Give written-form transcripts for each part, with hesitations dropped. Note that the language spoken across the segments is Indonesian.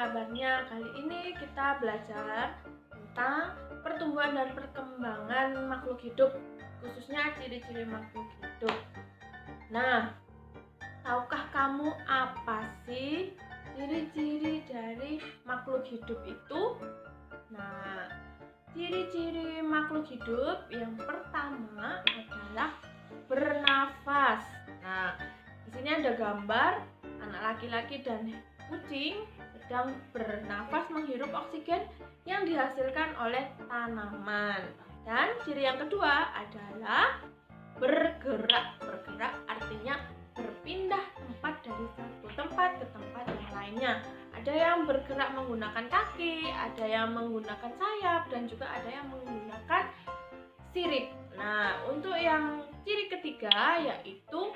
kabarnya? Kali ini kita belajar tentang pertumbuhan dan perkembangan makhluk hidup, khususnya ciri-ciri makhluk hidup. Nah, tahukah kamu apa sih ciri-ciri dari makhluk hidup itu? Nah, ciri-ciri makhluk hidup yang pertama adalah bernafas. Nah, di sini ada gambar anak laki-laki dan kucing sedang bernafas menghirup oksigen yang dihasilkan oleh tanaman. Dan ciri yang kedua adalah bergerak. Bergerak artinya berpindah tempat dari satu tempat ke tempat yang lainnya. Ada yang bergerak menggunakan kaki, ada yang menggunakan sayap, dan juga ada yang menggunakan sirip. Nah, untuk yang ciri ketiga yaitu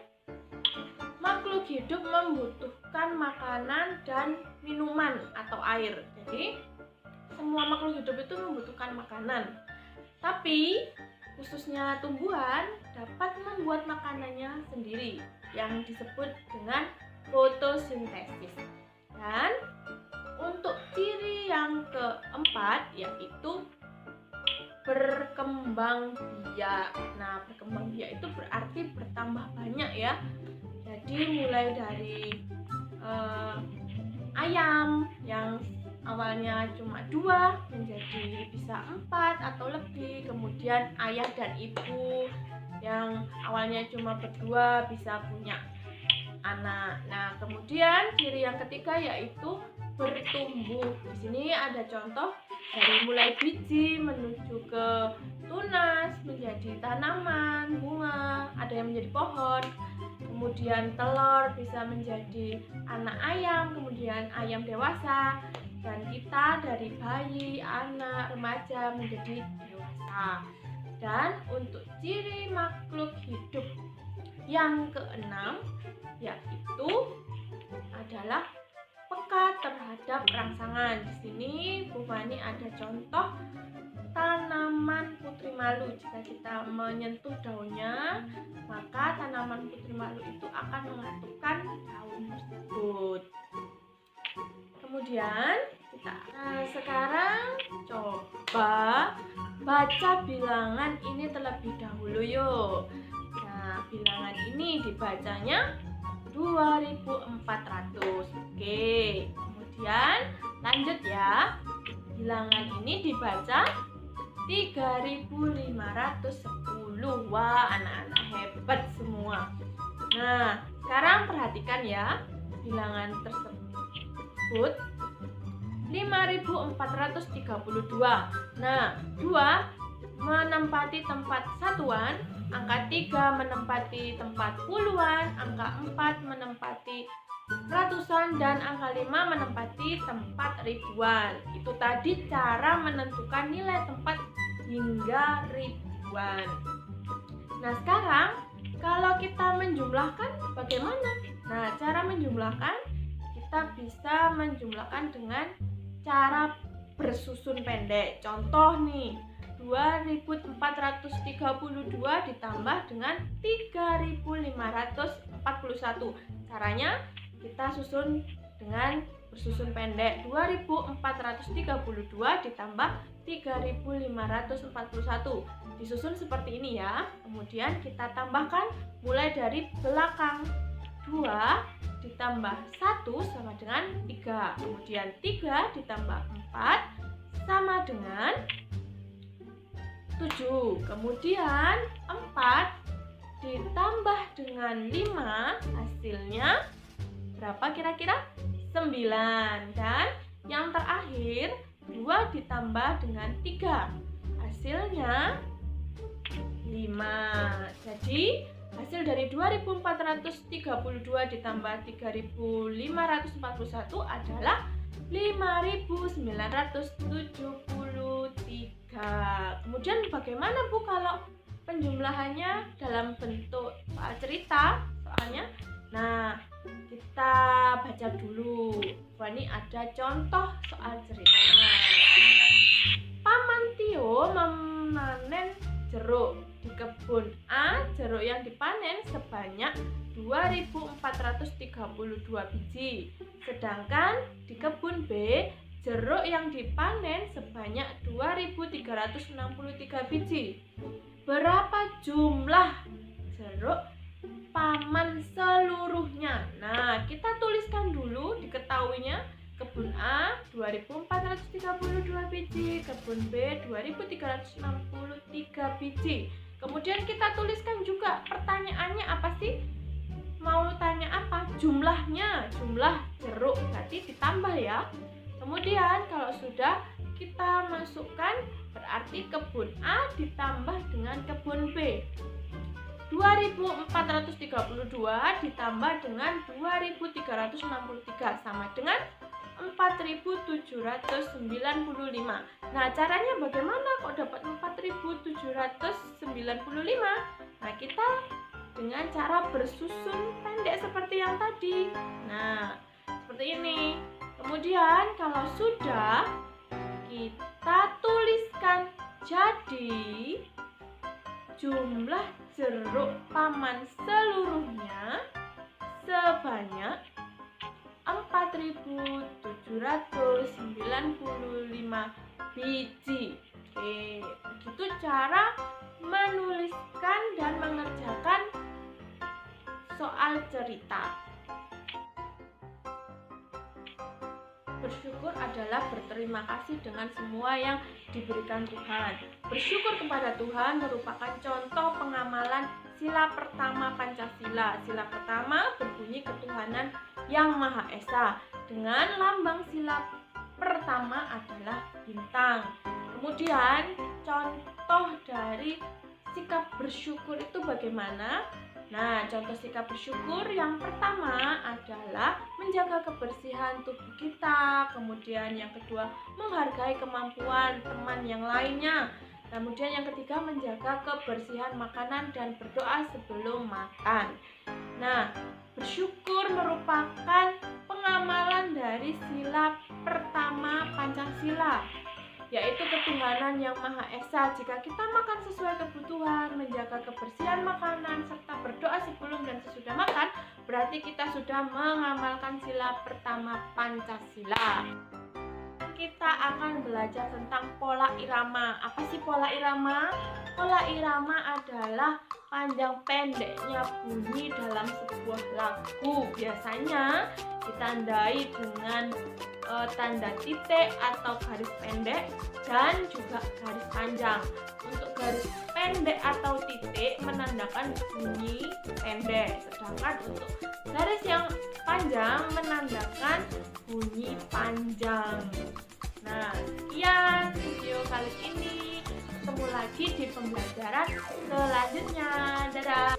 makhluk hidup membutuhkan makanan dan minuman atau air. Jadi, semua makhluk hidup itu membutuhkan makanan. Tapi, khususnya tumbuhan dapat membuat makanannya sendiri yang disebut dengan fotosintesis. Dan untuk ciri yang keempat yaitu berkembang biak. Nah, berkembang biak itu berarti bertambah banyak ya. Jadi mulai dari ayam yang awalnya cuma 2 menjadi bisa 4 atau lebih. Kemudian ayah dan ibu yang awalnya cuma berdua bisa punya anak. Nah, kemudian ciri yang ketiga yaitu bertumbuh. Di sini ada contoh dari mulai biji menuju ke tunas, menjadi tanaman, bunga, ada yang menjadi pohon. Kemudian telur bisa menjadi anak ayam, kemudian ayam dewasa, dan kita dari bayi, anak, remaja menjadi dewasa. Dan untuk ciri makhluk hidup yang keenam yaitu adalah peka terhadap rangsangan. Di sini Bu Fani ada contoh tanaman putri malu. Jika kita menyentuh daunnya, maka tanaman putri malu itu akan mengatupkan daun tersebut. Kemudian kita sekarang coba baca bilangan ini terlebih dahulu yuk. Nah, bilangan ini dibacanya 2400. Oke, kemudian lanjut ya. Bilangan ini dibaca 3510. Wah, anak-anak hebat semua. Nah, sekarang perhatikan ya. Bilangan tersebut 5432. Nah, 2 menempati tempat satuan, angka 3 menempati tempat puluhan, angka 4 menempati ratusan, dan angka 5 menempati tempat ribuan. Itu tadi cara menentukan nilai tempat hingga ribuan. Nah, sekarang kalau kita menjumlahkan bagaimana? Nah, cara menjumlahkan kita bisa menjumlahkan dengan cara bersusun pendek. Contoh nih, 2432 ditambah dengan 3541. Caranya kita susun dengan bersusun pendek. 2432 ditambah 3541. Disusun seperti ini ya. Kemudian kita tambahkan mulai dari belakang. 2 ditambah 1 sama dengan 3. Kemudian 3 ditambah 4 sama dengan 7. Kemudian 4 ditambah dengan 5 hasilnya berapa kira-kira? 9. Dan yang terakhir 2 ditambah dengan 3 hasilnya 5. Jadi hasil dari 2432 ditambah 3541 adalah 5973. Kemudian bagaimana Bu kalau penjumlahannya dalam bentuk soal cerita soalnya? Nah, kita baca dulu. Ini ada contoh soal ceritanya. Paman Tio memanen jeruk. di kebun A jeruk yang dipanen sebanyak 2.432 biji. Sedangkan di kebun B jeruk yang dipanen sebanyak 2.363 biji. Berapa jumlah jeruk paman seluruhnya? Nah, kita tuliskan dulu diketahuinya. Kebun A 2.432 biji, kebun B 2.363 biji. Kemudian kita tuliskan juga pertanyaannya apa sih? Mau tanya apa? Jumlahnya, jumlah jeruk berarti ditambah ya. Kemudian kalau sudah kita masukkan berarti kebun A ditambah dengan kebun B. 2.432 ditambah dengan 2.363 sama dengan 4.795. Nah, caranya bagaimana kok dapat 4.795? Nah, kita dengan cara bersusun pendek seperti yang tadi. Nah, seperti ini. Kemudian kalau sudah, kita tuliskan jadi jumlah jeruk paman seluruhnya sebanyak 4.795 biji. Oke, begitu cara menuliskan dan mengerjakan soal cerita. Bersyukur adalah berterima kasih dengan semua yang diberikan Tuhan. Bersyukur kepada Tuhan merupakan contoh pengamalan sila pertama Pancasila. Sila pertama berbunyi ketuhanan yang Maha Esa. Dengan lambang sila pertama adalah bintang. Kemudian contoh dari sikap bersyukur itu bagaimana? Nah, contoh sikap bersyukur yang pertama adalah menjaga kebersihan tubuh kita. Kemudian yang kedua, menghargai kemampuan teman yang lainnya. Kemudian yang ketiga, menjaga kebersihan makanan dan berdoa sebelum makan. Nah, bersyukur merupakan pengamalan dari sila pertama Pancasila, yaitu ketuhanan yang Maha Esa. Jika kita makan sesuai kebutuhan, menjaga kebersihan makanan, serta berdoa sebelum dan sesudah makan, berarti kita sudah mengamalkan sila pertama Pancasila. Kita akan belajar tentang pola irama. Apa sih pola irama? Pola irama adalah panjang pendeknya bunyi dalam sebuah lagu. Biasanya ditandai dengan tanda titik atau garis pendek dan juga garis panjang. Untuk garis pendek atau titik menandakan bunyi pendek, sedangkan untuk garis yang panjang menandakan bunyi panjang. Nah, sekian video kali ini. Ketemu lagi di pembelajaran selanjutnya. Dadah.